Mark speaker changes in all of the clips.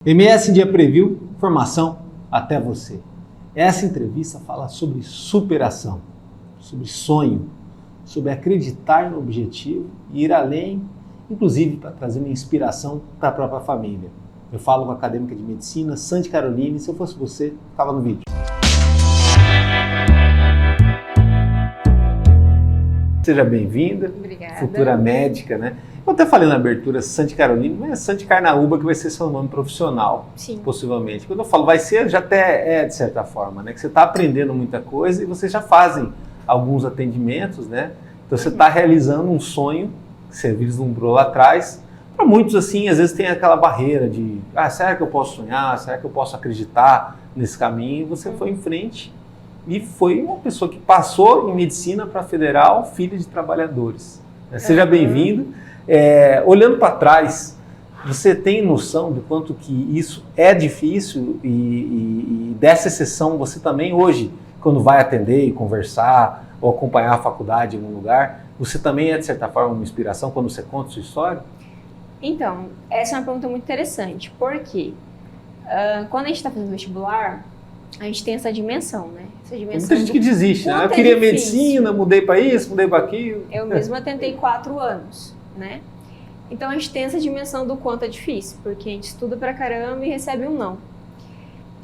Speaker 1: MS em Dia Preview, formação até você. Essa entrevista fala sobre superação, sobre sonho, sobre acreditar no objetivo e ir além, inclusive para trazer uma inspiração para a própria família. Eu falo com a acadêmica de medicina, Sandy Caroline, se eu fosse você, ficava no vídeo. Seja bem-vinda,
Speaker 2: Obrigada.
Speaker 1: Futura médica, né? Eu até falei na abertura Sandy Caroline, mas é Sandy Carnaúba que vai ser seu nome profissional,
Speaker 2: Sim.
Speaker 1: Possivelmente. Quando eu falo vai ser, já até é de certa forma, né? Que você está aprendendo muita coisa e vocês já fazem alguns atendimentos, né? Então você está realizando um sonho que você vislumbrou lá atrás. Para muitos, assim, às vezes tem aquela barreira de será que eu posso sonhar? Será que eu posso acreditar nesse caminho? E você foi em frente e foi uma pessoa que passou em medicina para a Federal, filha de trabalhadores. Seja bem-vindo. Olhando para trás, você tem noção do quanto que isso é difícil e dessa exceção você também hoje, quando vai atender e conversar ou acompanhar a faculdade em algum lugar, você também é de certa forma uma inspiração quando você conta a sua história?
Speaker 2: Então, essa é uma pergunta muito interessante, porque quando a gente está fazendo vestibular, a gente tem essa dimensão, né? Essa dimensão
Speaker 1: Muita gente que desiste, né? Eu queria medicina, mudei para isso, mudei para aquilo.
Speaker 2: Eu mesma tentei 4 anos, né? Então a gente tem essa dimensão do quanto é difícil, porque a gente estuda pra caramba e recebe um não.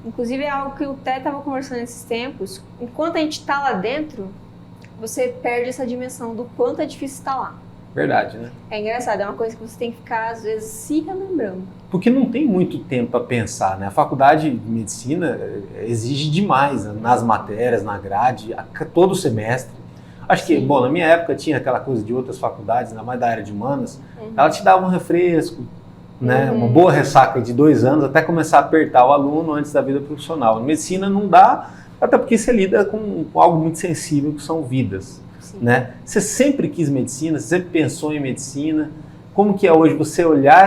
Speaker 2: Inclusive é algo que eu até estava conversando nesses tempos, enquanto a gente está lá dentro, você perde essa dimensão do quanto é difícil estar lá.
Speaker 1: Verdade, né?
Speaker 2: É engraçado, é uma coisa que você tem que ficar, às vezes, se relembrando.
Speaker 1: Porque não tem muito tempo para pensar, né? A faculdade de medicina exige demais, né? Nas matérias, na grade, todo semestre. Acho que, bom, na minha época tinha aquela coisa de outras faculdades, ainda mais da área de humanas, ela te dava um refresco, né? Uma boa ressaca de 2 anos até começar a apertar o aluno antes da vida profissional. Na medicina não dá, até porque você lida com algo muito sensível que são vidas. Né? Você sempre quis medicina, você sempre pensou em medicina. Como que é hoje você olhar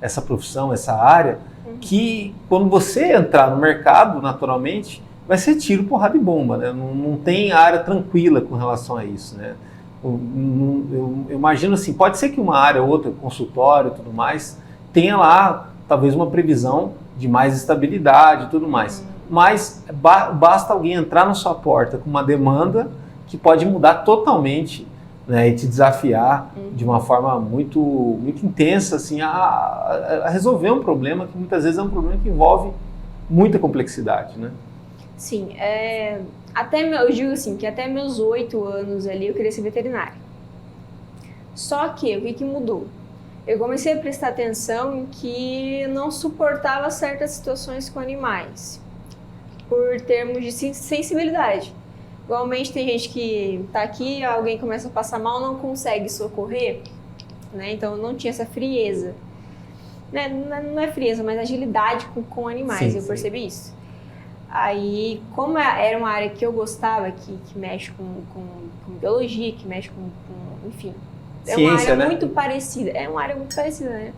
Speaker 1: essa profissão, essa área, que quando você entrar no mercado, naturalmente, vai ser tiro, porrada e bomba, né? Não tem área tranquila com relação a isso, né? Eu imagino assim, pode ser que uma área ou outra, consultório e tudo mais, tenha lá talvez uma previsão de mais estabilidade e tudo mais. Mas basta alguém entrar na sua porta com uma demanda que pode mudar totalmente, né, e te desafiar de uma forma muito, muito intensa assim, a resolver um problema que muitas vezes é um problema que envolve muita complexidade, né?
Speaker 2: Sim, eu digo assim, que até meus 8 anos ali eu queria ser veterinária. Só que, o que mudou? Eu comecei a prestar atenção em que não suportava certas situações com animais, por termos de sensibilidade. Igualmente tem gente que tá aqui, alguém começa a passar mal, não consegue socorrer, né? Então eu não tinha essa frieza, né? Não é frieza, mas agilidade com animais, eu percebi isso. Aí, como era uma área que eu gostava, que mexe com biologia, que mexe com enfim, é uma
Speaker 1: ciência,
Speaker 2: área,
Speaker 1: né?
Speaker 2: Muito parecida, é uma área muito parecida, né?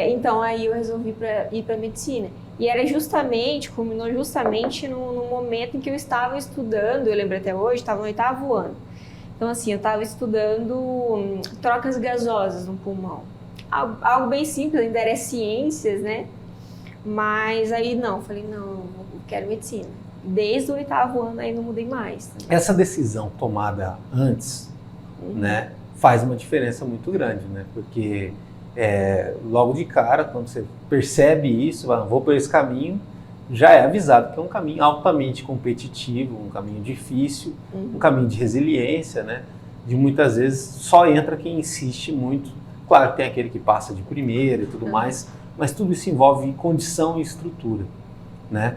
Speaker 2: Então aí eu resolvi ir para medicina. E culminou justamente no momento em que eu estava estudando, eu lembro até hoje, estava no 8º ano. Então assim, eu estava estudando trocas gasosas no pulmão. Algo bem simples, ainda era ciências, né? Mas aí falei, eu quero medicina. Desde o 8º ano aí não mudei mais.
Speaker 1: Essa decisão tomada antes, né, faz uma diferença muito grande, né? Porque logo de cara, quando você percebe isso, vou por esse caminho, já é avisado que é um caminho altamente competitivo, um caminho difícil, um caminho de resiliência, né? De muitas vezes só entra quem insiste muito. Claro que tem aquele que passa de primeira e tudo mais, mas tudo isso envolve condição e estrutura, né?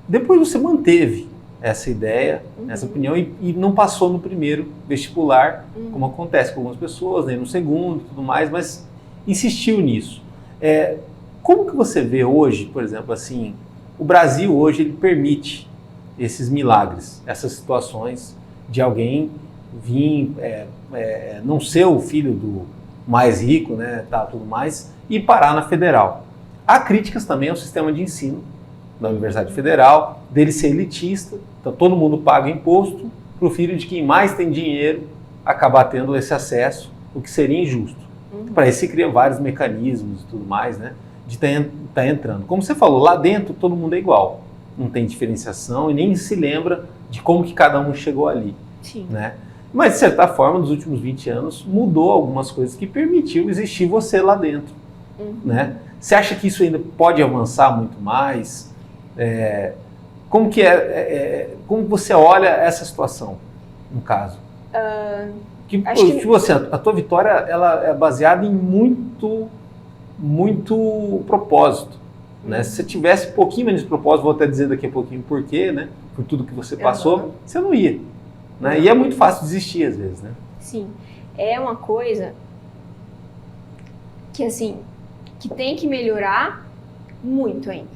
Speaker 1: Depois você manteve essa ideia, essa opinião e não passou no primeiro vestibular, como acontece com algumas pessoas, nem no segundo e tudo mais, mas insistiu nisso. Como que você vê hoje, por exemplo, assim, o Brasil hoje ele permite esses milagres, essas situações de alguém vir, não ser o filho do mais rico, né, tudo mais, e parar na Federal. Há críticas também ao sistema de ensino da Universidade Federal, dele ser elitista, então todo mundo paga imposto para o filho de quem mais tem dinheiro acabar tendo esse acesso, o que seria injusto. Para isso se cria vários mecanismos e tudo mais, né? De tá entrando. Como você falou, lá dentro todo mundo é igual. Não tem diferenciação e nem se lembra de como que cada um chegou ali.
Speaker 2: Sim.
Speaker 1: Né? Mas, de certa forma, nos últimos 20 anos, mudou algumas coisas que permitiu existir você lá dentro. Né? Você acha que isso ainda pode avançar muito mais? Como que como você olha essa situação, no caso? A tua vitória ela é baseada em muito propósito. Né? Se você tivesse um pouquinho menos de propósito, vou até dizer daqui a pouquinho por quê, né? Por tudo que você passou, você não ia. Né? E é muito fácil desistir às vezes. Né?
Speaker 2: Sim, é uma coisa que assim, que tem que melhorar muito ainda.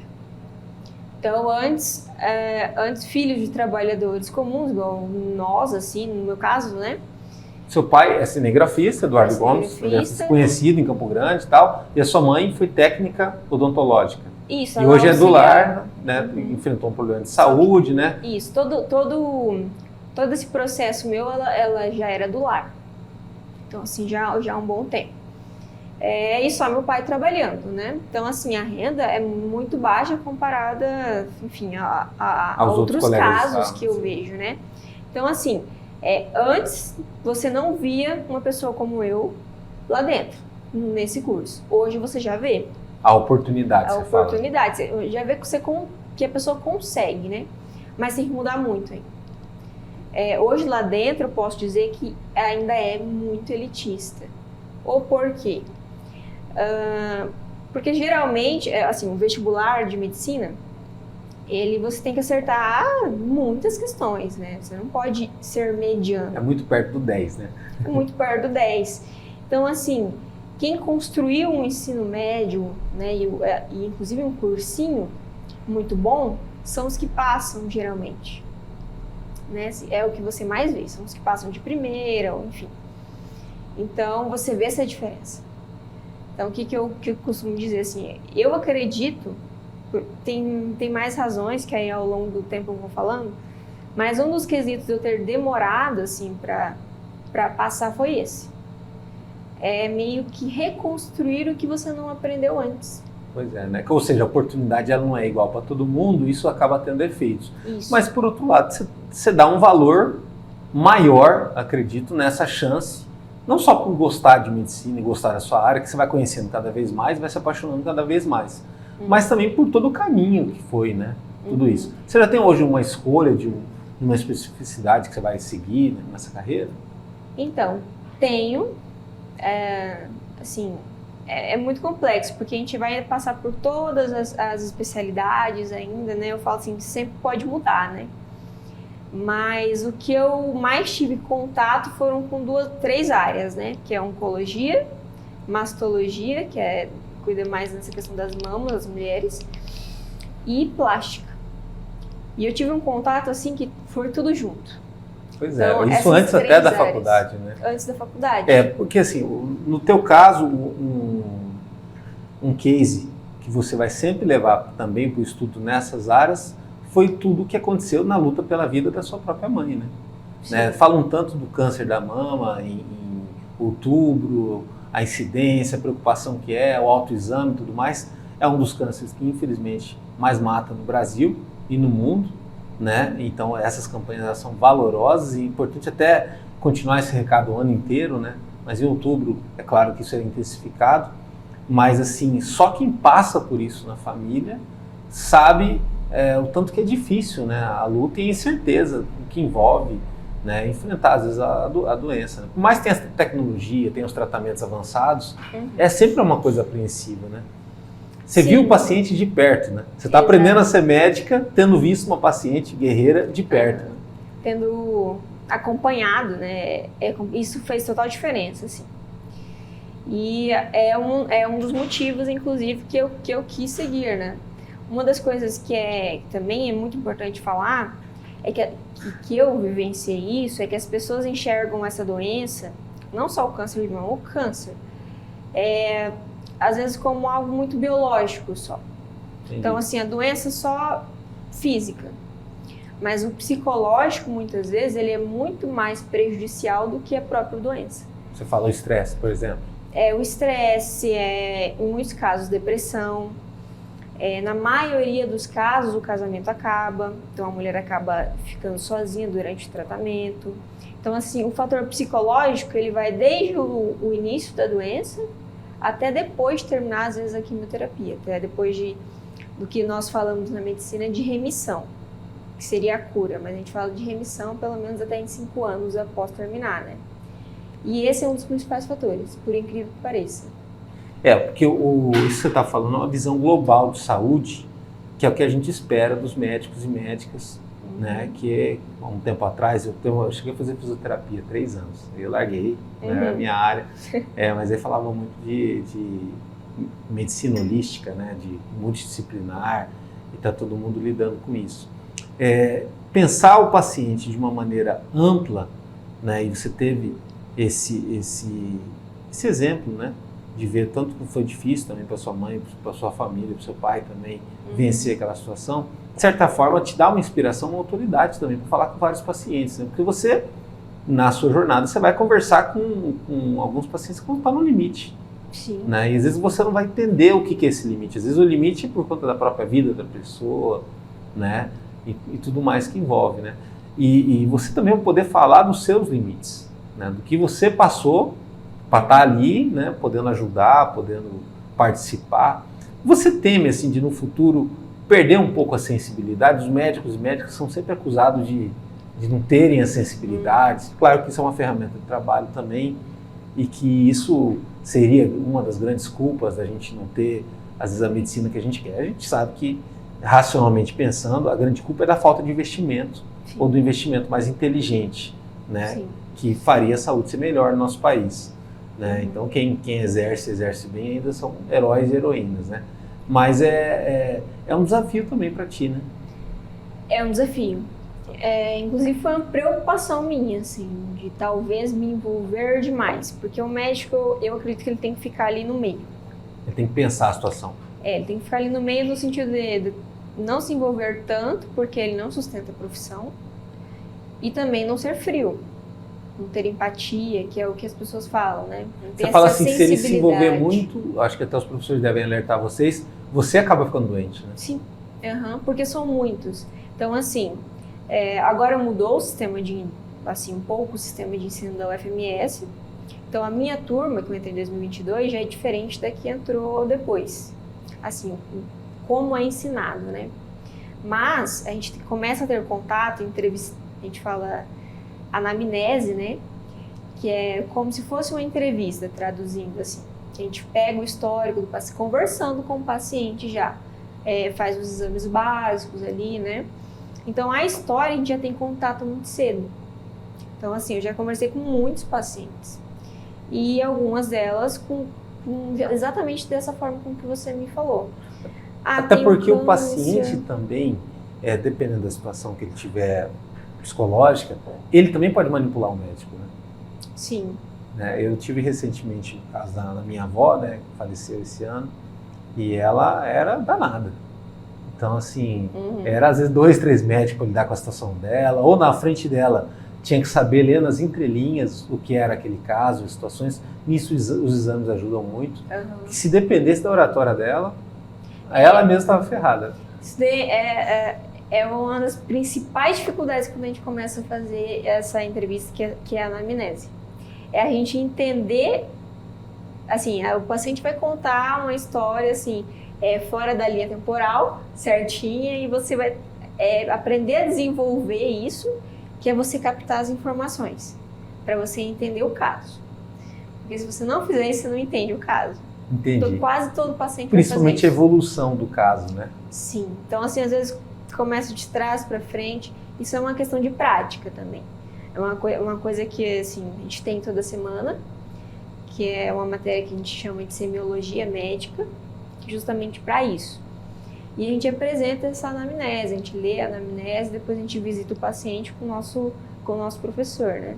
Speaker 2: Então, antes filhos de trabalhadores comuns, igual nós, assim, no meu caso, né?
Speaker 1: Seu pai é cinegrafista, Eduardo Gomes, cinegrafista conhecido em Campo Grande e tal, e a sua mãe foi técnica odontológica.
Speaker 2: Isso,
Speaker 1: e hoje é do lar, né? Enfrentou um problema de saúde, né?
Speaker 2: Isso, todo esse processo meu, ela já era do lar. Então, assim, já há um bom tempo. E só meu pai trabalhando, né? Então, assim, a renda é muito baixa comparada, enfim, a outros casos que eu vejo, né? Então, assim, antes você não via uma pessoa como eu lá dentro, nesse curso. Hoje você já vê.
Speaker 1: A oportunidade,
Speaker 2: você fala. Você já vê que a pessoa consegue, né? Mas tem que mudar muito ainda. Hoje lá dentro eu posso dizer que ainda é muito elitista. Ou por quê? Porque geralmente, assim, o vestibular de medicina, você tem que acertar muitas questões, né? Você não pode ser mediano.
Speaker 1: É muito perto do 10, né?
Speaker 2: Muito perto do 10. Então, assim, quem construiu um ensino médio, né, e inclusive um cursinho muito bom, são os que passam, geralmente. Né? É o que você mais vê, são os que passam de primeira, ou enfim. Então, você vê essa diferença. Então, o que eu costumo dizer assim, eu acredito, tem mais razões que aí ao longo do tempo eu vou falando, mas um dos quesitos de eu ter demorado, assim, para passar foi esse. É meio que reconstruir o que você não aprendeu antes.
Speaker 1: Pois é, né? Ou seja, a oportunidade ela não é igual para todo mundo, isso acaba tendo efeitos.
Speaker 2: Isso.
Speaker 1: Mas, por outro lado, você dá um valor maior, acredito, nessa chance, não só por gostar de medicina e gostar da sua área, que você vai conhecendo cada vez mais, vai se apaixonando cada vez mais, mas também por todo o caminho que foi, né? Tudo isso. Você já tem hoje uma escolha de uma especificidade que você vai seguir, né, nessa carreira?
Speaker 2: Então, tenho. Assim, é muito complexo, porque a gente vai passar por todas as especialidades ainda, né? Eu falo assim, sempre pode mudar, né? Mas o que eu mais tive contato foram com 3 áreas, né? Que é oncologia, mastologia, que cuida mais dessa questão das mamas das mulheres, e plástica. E eu tive um contato, assim, que foi tudo junto.
Speaker 1: Pois é, então, isso antes até da faculdade, né?
Speaker 2: Antes da faculdade.
Speaker 1: Porque assim, no teu caso, um case que você vai sempre levar também para o estudo nessas áreas foi tudo o que aconteceu na luta pela vida da sua própria mãe, né? Falam tanto do câncer da mama em outubro, a incidência, a preocupação que o autoexame e tudo mais. É um dos cânceres que infelizmente mais mata no Brasil e no mundo. Né? Então essas campanhas elas são valorosas e é importante até continuar esse recado o ano inteiro, né? Mas em outubro é claro que isso é intensificado, mas assim, só quem passa por isso na família sabe o tanto que é difícil, né? A luta e a incerteza que envolve, né? Enfrentar às vezes a doença, né? Por mais que tenha a tecnologia, tenha os tratamentos avançados, é sempre uma coisa apreensiva, né? Você viu o paciente de perto, né? Você está aprendendo a ser médica, tendo visto uma paciente guerreira de perto. Né?
Speaker 2: Tendo acompanhado, né? Isso fez total diferença, assim. E é um dos motivos, inclusive, que eu quis seguir, né? Uma das coisas que também é muito importante falar é que eu vivenciei isso, é que as pessoas enxergam essa doença, não só o câncer de mama, o câncer, às vezes como algo muito biológico só. Entendi. Então, assim, a doença só física. Mas o psicológico, muitas vezes, ele é muito mais prejudicial do que a própria doença.
Speaker 1: Você fala o estresse, por exemplo?
Speaker 2: o estresse, em muitos casos, depressão. Na maioria dos casos, o casamento acaba, então a mulher acaba ficando sozinha durante o tratamento. Então, assim, o fator psicológico, ele vai desde o início da doença até depois de terminar, às vezes, a quimioterapia, até depois do que nós falamos na medicina de remissão, que seria a cura, mas a gente fala de remissão pelo menos até em 5 anos após terminar, né? E esse é um dos principais fatores, por incrível que pareça.
Speaker 1: Porque isso que você está falando é uma visão global de saúde, que é o que a gente espera dos médicos e médicas, né? Que há um tempo atrás, eu cheguei a fazer fisioterapia 3 anos, eu larguei, né, a minha área, mas aí falava muito de medicina holística, né? De multidisciplinar, e está todo mundo lidando com isso. Pensar o paciente de uma maneira ampla, né? E você teve esse exemplo, né? De ver tanto que foi difícil também para sua mãe, para sua família, para seu pai também, vencer aquela situação, de certa forma te dá uma inspiração, uma autoridade também para falar com vários pacientes, né? Porque você, na sua jornada, você vai conversar com alguns pacientes que vão estar no limite.
Speaker 2: Sim.
Speaker 1: Né? E às vezes você não vai entender o que é esse limite, às vezes o limite é por conta da própria vida da pessoa, né? E tudo mais que envolve, né? E você também vai poder falar dos seus limites, né? Do que você passou para estar ali, né, podendo ajudar, podendo participar. Você teme, assim, de no futuro perder um pouco a sensibilidade? Os médicos e médicas são sempre acusados de não terem as sensibilidades. Claro que isso é uma ferramenta de trabalho também e que isso seria uma das grandes culpas da gente não ter, às vezes, a medicina que a gente quer. A gente sabe que, racionalmente pensando, a grande culpa é da falta de investimento. Sim. Ou do investimento mais inteligente, né? Sim. Que faria a saúde ser melhor no nosso país. Né? Então quem exerce bem ainda são heróis e heroínas, né? Mas é um desafio também para ti, né?
Speaker 2: É um desafio. Inclusive foi uma preocupação minha, assim, de talvez me envolver demais, porque o médico, eu acredito que ele tem que ficar ali no meio.
Speaker 1: Ele tem que pensar a situação.
Speaker 2: Ele tem que ficar ali no meio no sentido de não se envolver tanto, porque ele não sustenta a profissão, e também não ser frio. Não ter empatia, que é o que as pessoas falam, né?
Speaker 1: Você fala assim, se ele se envolver muito, acho que até os professores devem alertar vocês, você acaba ficando doente, né?
Speaker 2: Sim, porque são muitos. Então, assim, agora mudou o sistema um pouco o sistema de ensino da UFMS. Então, a minha turma, que eu entrei em 2022, já é diferente da que entrou depois. Assim, como é ensinado, né? Mas, a gente começa a ter contato, entrevista, a gente fala anamnese, né? Que é como se fosse uma entrevista, traduzindo assim. A gente pega o histórico do paciente, conversando com o paciente já. Faz os exames básicos ali, né? Então, a história a gente já tem contato muito cedo. Então, assim, eu já conversei com muitos pacientes. E algumas delas com exatamente dessa forma com que você me falou.
Speaker 1: Até porque o paciente também, dependendo da situação que ele tiver psicológica, ele também pode manipular o médico, né?
Speaker 2: Sim.
Speaker 1: Eu tive recentemente o caso da minha avó, né, que faleceu esse ano, e ela era danada. Então, assim, era às vezes 2, 3 médicos para lidar com a situação dela, ou na frente dela tinha que saber ler nas entrelinhas o que era aquele caso, as situações. Nisso os exames ajudam muito. Que se dependesse da oratória dela, ela mesma estava ferrada.
Speaker 2: Isso daí é uma das principais dificuldades quando a gente começa a fazer essa entrevista, que é a anamnese. É a gente entender, assim, o paciente vai contar uma história, assim, fora da linha temporal, certinha, e você vai aprender a desenvolver isso, que é você captar as informações, para você entender o caso. Porque se você não fizer isso, você não entende o caso.
Speaker 1: Entendi.
Speaker 2: Então, quase todo paciente
Speaker 1: Principalmente
Speaker 2: vai fazer
Speaker 1: a evolução do caso, né?
Speaker 2: Sim. Então, assim, às vezes começa de trás para frente. Isso é uma questão de prática também. É uma coisa que, assim, a gente tem toda semana, que é uma matéria que a gente chama de semiologia médica, justamente para isso. E a gente apresenta essa anamnese, a gente lê a anamnese, depois a gente visita o paciente com o nosso professor, né?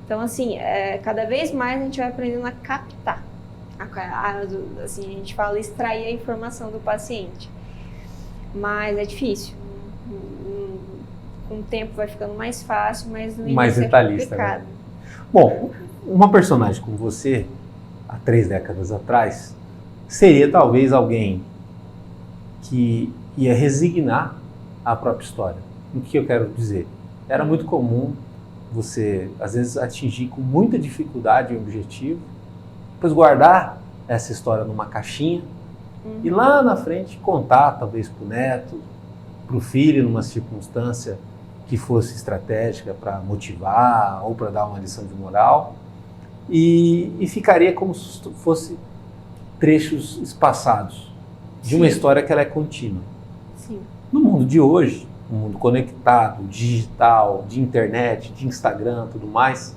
Speaker 2: Então, assim, cada vez mais a gente vai aprendendo a captar. Assim, a gente fala extrair a informação do paciente. Mas é difícil. Com o tempo vai ficando mais fácil, mas no início
Speaker 1: mais detalhista,
Speaker 2: é complicado.
Speaker 1: Né? Bom, uma personagem como você, há 3 décadas atrás, seria talvez alguém que ia resignar a própria história. O que eu quero dizer? Era muito comum você, às vezes, atingir com muita dificuldade um objetivo, depois guardar essa história numa caixinha e lá na frente contar, talvez, para o neto, para o filho, numa circunstância que fosse estratégica para motivar ou para dar uma lição de moral, e ficaria como se fosse trechos espaçados de uma história que ela é contínua.
Speaker 2: Sim.
Speaker 1: No mundo de hoje, um mundo conectado, digital, de internet, de Instagram, tudo mais,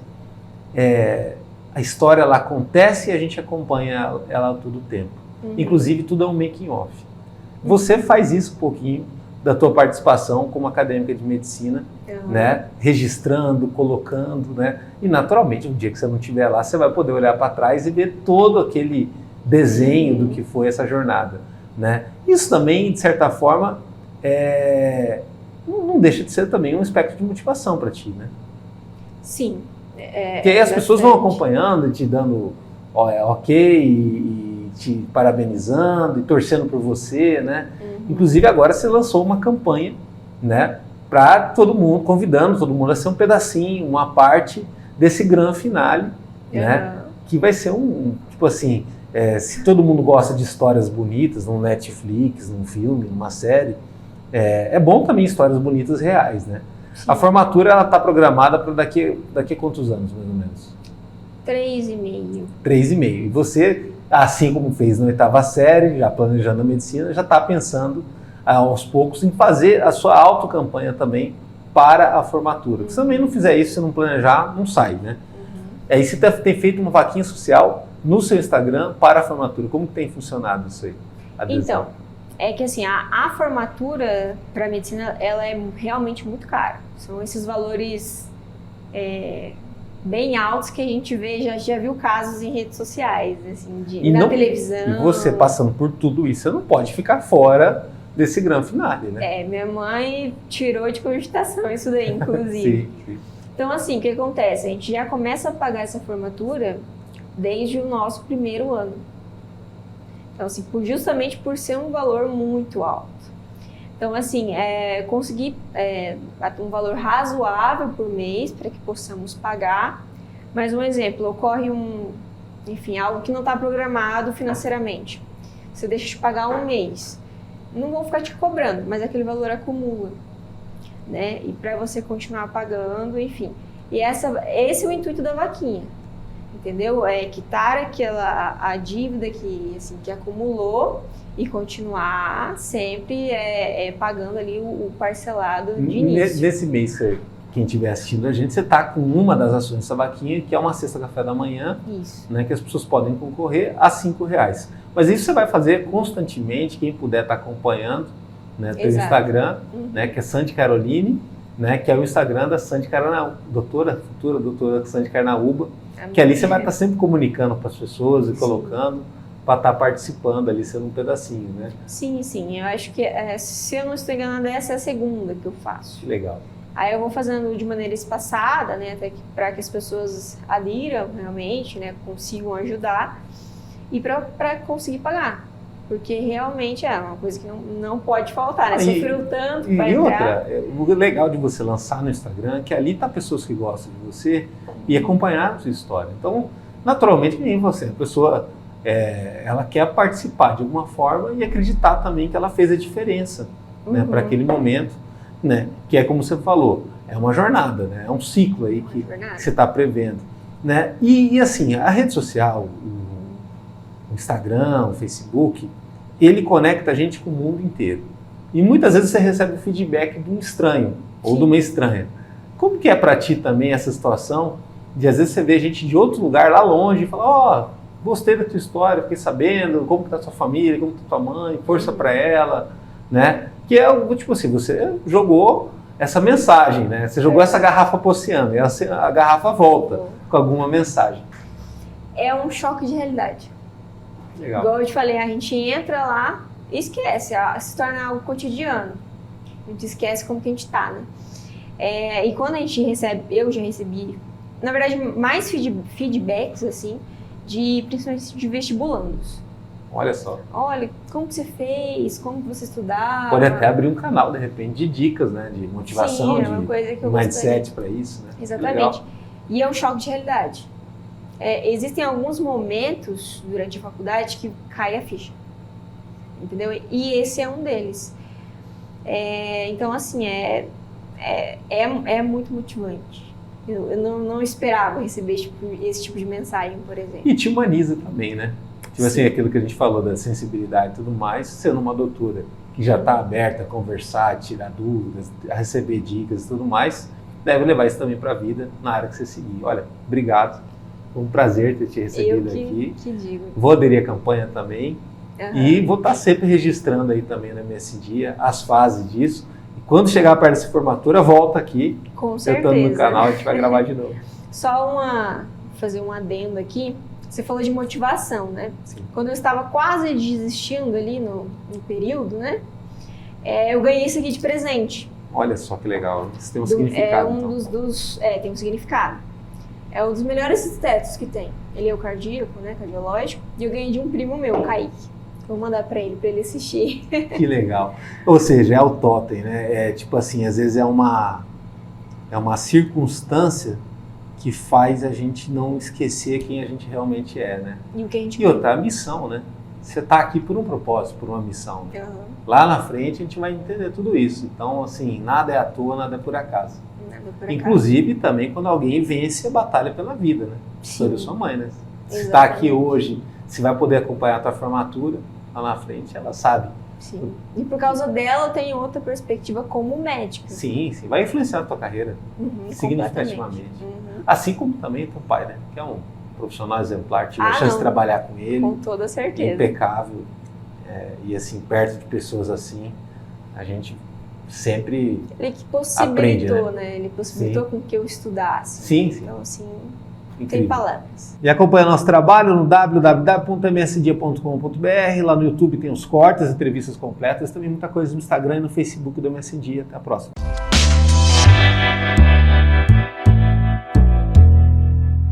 Speaker 1: a história ela acontece e a gente acompanha ela todo o tempo. Inclusive, tudo é um making off. Você faz isso um pouquinho da tua participação como acadêmica de medicina, né? Registrando, colocando, né? E naturalmente, no dia que você não estiver lá, você vai poder olhar para trás e ver todo aquele desenho do que foi essa jornada, né? Isso também, de certa forma, não deixa de ser também um aspecto de motivação para ti, né?
Speaker 2: Sim.
Speaker 1: Porque aí as pessoas vão acompanhando e te dando ok, e te parabenizando e torcendo por você, né? Inclusive agora você lançou uma campanha, né? Para todo mundo, convidando todo mundo a ser um pedacinho, uma parte desse grande finale, né? Que vai ser tipo assim, se todo mundo gosta de histórias bonitas, num Netflix, num filme, numa série, é bom também histórias bonitas reais, né? Sim. A formatura, ela está programada para daqui a quantos anos, mais ou menos?
Speaker 2: 3,5.
Speaker 1: 3,5. E você, assim como fez na 8ª série, já planejando a medicina, já está pensando aos poucos em fazer a sua autocampanha também para a formatura. Se também não fizer isso, se não planejar, não sai, né? Aí você tem feito uma vaquinha social no seu Instagram para a formatura. Como que tem funcionado isso aí?
Speaker 2: Então, é que assim, a formatura para medicina, ela é realmente muito cara. São esses valores bem altos que a gente vê, já viu casos em redes sociais, assim, na televisão.
Speaker 1: E você passando por tudo isso, você não pode ficar fora desse grande finale, né?
Speaker 2: Minha mãe tirou de cogitação isso daí, inclusive.
Speaker 1: Sim.
Speaker 2: Então, assim, o que acontece? A gente já começa a pagar essa formatura desde o nosso primeiro ano. Então, assim, justamente por ser um valor muito alto. Então, assim, conseguir um valor razoável por mês para que possamos pagar. Mas um exemplo, ocorre algo que não está programado financeiramente. Você deixa de pagar um mês. Não vão ficar te cobrando, mas aquele valor acumula, né? E para você continuar pagando, enfim. E esse é o intuito da vaquinha, entendeu? É quitar a dívida que acumulou e continuar sempre pagando ali o parcelado de início.
Speaker 1: Nesse mês, quem estiver assistindo a gente, você está com uma das ações dessa vaquinha, que é uma cesta café da manhã, né, que as pessoas podem concorrer a R$5. Mas isso você vai fazer constantemente, quem puder estar acompanhando, né, pelo Instagram, né, que é Sandy Caroline, né, que é o Instagram da Sandy Carnaúba, futura doutora Sandy Carnaúba, que ali você vai estar sempre comunicando para as pessoas e colocando para estar participando ali, sendo um pedacinho, né?
Speaker 2: Sim. Eu acho que, se eu não estou enganada, essa é a segunda que eu faço.
Speaker 1: Que legal.
Speaker 2: Aí eu vou fazendo de maneira espaçada, né, até para que as pessoas adiram realmente, né, consigam ajudar e para conseguir pagar. Porque realmente é uma coisa que não pode faltar, né? Sofreu tanto para entrar.
Speaker 1: O legal de você lançar no Instagram é que ali tá pessoas que gostam de você e acompanhar a sua história. Então, naturalmente, nem você, a pessoa, ela quer participar de alguma forma e acreditar também que ela fez a diferença, né, para aquele momento, né? Que é como você falou, é uma jornada, né? É um ciclo aí que você está prevendo, né? E assim, a rede social, o Instagram, o Facebook, ele conecta a gente com o mundo inteiro. E muitas vezes você recebe o feedback de um estranho ou de uma estranha. Como que é para ti também essa situação de às vezes você vê gente de outro lugar lá longe e fala, gostei da tua história, fiquei sabendo como que tá a sua família, como que tá tua mãe, força para ela, né? Que é algo tipo assim, você jogou essa mensagem, né? Você jogou essa garrafa pro oceano e a garrafa volta com alguma mensagem.
Speaker 2: É um choque de realidade.
Speaker 1: Legal.
Speaker 2: Igual eu te falei, a gente entra lá e esquece, se torna algo cotidiano. A gente esquece como que a gente tá, né? E quando a gente recebe, eu já recebi, na verdade, mais feedbacks, assim, principalmente de vestibulandos.
Speaker 1: Olha só.
Speaker 2: Olha, como que você fez? Como que você estudava?
Speaker 1: Pode até abrir um canal, de repente, de dicas, né? De motivação,
Speaker 2: Sim, é uma coisa que eu
Speaker 1: mindset para isso, né?
Speaker 2: Exatamente.
Speaker 1: Legal.
Speaker 2: E é um choque de realidade. Existem alguns momentos durante a faculdade que cai a ficha. Entendeu? E esse é um deles. Então, assim, é muito motivante. Eu não esperava receber esse tipo de mensagem, por exemplo.
Speaker 1: E te humaniza também, né? Tipo assim, aquilo que a gente falou da sensibilidade e tudo mais, sendo uma doutora que já está aberta a conversar, a tirar dúvidas, a receber dicas e tudo mais, deve levar isso também para a vida na área que você seguir. Olha, obrigado. Foi um prazer ter te recebido aqui.
Speaker 2: Que digo.
Speaker 1: Vou aderir à campanha também.
Speaker 2: Uhum.
Speaker 1: E vou estar sempre registrando aí também na MSD as fases disso. E quando chegar perto dessa formatura, volta aqui.
Speaker 2: Com certeza.
Speaker 1: Eu estou no canal, a gente vai gravar de novo.
Speaker 2: Só fazer um adendo aqui. Você falou de motivação, né?
Speaker 1: Sim.
Speaker 2: Quando eu estava quase desistindo ali no período, né? Eu ganhei isso aqui de presente.
Speaker 1: Olha só que legal. Isso tem um significado.
Speaker 2: Tem um significado. É um dos melhores estetos que tem. Ele é o cardíaco, né? Cardiológico. E eu ganhei de um primo meu, o Kaique. Vou mandar pra ele assistir.
Speaker 1: Que legal. Ou seja, é o totem, né? Tipo assim, às vezes é uma circunstância que faz a gente não esquecer quem a gente realmente é, né?
Speaker 2: E o que a gente
Speaker 1: E outra, a missão, né? Você está aqui por um propósito, por uma missão. Né?
Speaker 2: Uhum.
Speaker 1: Lá na frente a gente vai entender tudo isso. Então, assim, nada é à toa, nada é por acaso. Inclusive também quando alguém vence a batalha pela vida, né? Sobre sua mãe, né? Se está aqui hoje, se vai poder acompanhar a tua formatura, lá na frente ela sabe.
Speaker 2: Sim. E por causa dela tem outra perspectiva como médica.
Speaker 1: Sim, vai influenciar a tua carreira significativamente. Assim como também teu pai, né? Que é um profissional exemplar, tive a chance de trabalhar com ele.
Speaker 2: Com toda certeza.
Speaker 1: Impecável. E assim, perto de pessoas assim, a gente sempre
Speaker 2: ele que possibilitou,
Speaker 1: aprende, né?
Speaker 2: Ele possibilitou com que eu estudasse.
Speaker 1: Sim.
Speaker 2: Então, assim,
Speaker 1: incrível.
Speaker 2: Tem palavras.
Speaker 1: E acompanha nosso trabalho no www.msdia.com.br. Lá no YouTube tem os cortes, as entrevistas completas, também muita coisa no Instagram e no Facebook do MSD. Até a próxima.